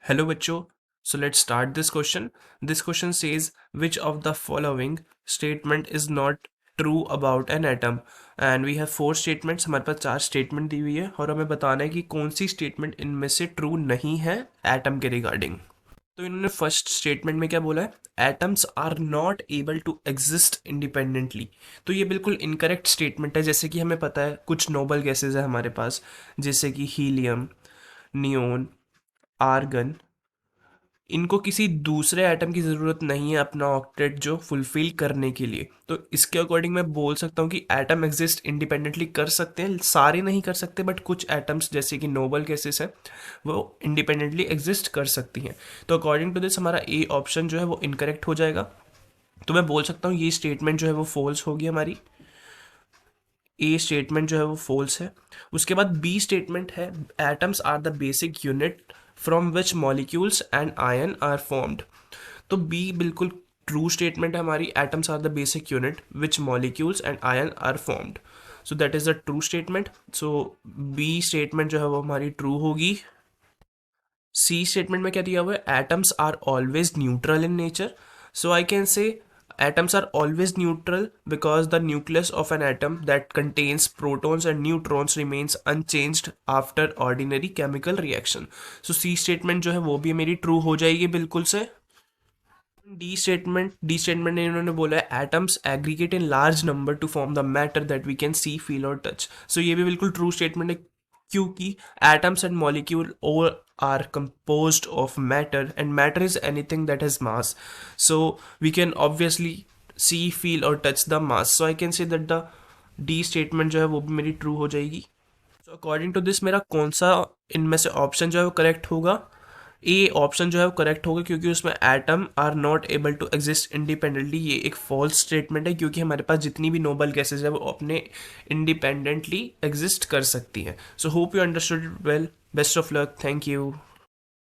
Hello बच्चों, so let's start this question. This question says which of the following statement is not true about an atom? And we have four statements. हमारे पास चार statement दी हुई है और हमें बताना है कि कौन सी स्टेटमेंट इनमें से ट्रू नहीं है एटम के रिगार्डिंग. तो इन्होंने फर्स्ट स्टेटमेंट में क्या बोला है, atoms are not able to exist independently. तो ये बिल्कुल इनकरेक्ट स्टेटमेंट है. जैसे कि हमें पता है कुछ नोबल गैसेज है हमारे पास, जैसे कि हीलियम, नियोन, आर्गन. इनको किसी दूसरे एटम की ज़रूरत नहीं है अपना ऑक्टेट जो फुलफिल करने के लिए. तो इसके अकॉर्डिंग मैं बोल सकता हूँ कि एटम एग्जिस्ट इंडिपेंडेंटली कर सकते हैं. सारे नहीं कर सकते बट कुछ एटम्स जैसे कि नोबल केसेस है वो इंडिपेंडेंटली एग्जिस्ट कर सकती हैं. तो अकॉर्डिंग टू दिस हमारा ए ऑप्शन जो है वो इनकरेक्ट हो जाएगा. तो मैं बोल सकता हूँ ये स्टेटमेंट जो है वो फॉल्स होगी हमारी. ए स्टेटमेंट जो है वो फॉल्स है. उसके बाद बी स्टेटमेंट है, atoms are the basic unit from which molecules and ion are formed. तो बी बिल्कुल ट्रू स्टेटमेंट है हमारी. Atoms are the basic unit which molecules and ion are formed. So that is the true statement. So B statement जो है वो हमारी true होगी. सी statement में क्या दिया हुआ है, atoms are always neutral in nature. So I can say atoms are always neutral because the nucleus of an atom that contains protons and neutrons remains unchanged after ordinary chemical reaction. So C statement जो है वो भी मेरी true हो जाएगी बिल्कुल से. D statement ने इन्होंने बोला है atoms aggregate in large number to form the matter that we can see, feel और टच. सो ये भी बिल्कुल ट्रू स्टेटमेंट है क्योंकि atoms and molecule all are composed of matter and matter is anything that has mass, so we can obviously see, feel or touch the mass. So I can say that the D statement जो है वो भी मेरी true हो जाएगी. So according to this मेरा कौन सा इनमें से ऑप्शन जो है वो करेक्ट होगा, ए ऑप्शन जो है वो करेक्ट होगा क्योंकि उसमें atom are not able to exist independently. ये एक फॉल्स स्टेटमेंट है क्योंकि हमारे पास जितनी भी नोबल गैसेज है वो अपने इंडिपेंडेंटली एग्जिस्ट कर सकती हैं. So hope you understood well. Best of luck. Thank you.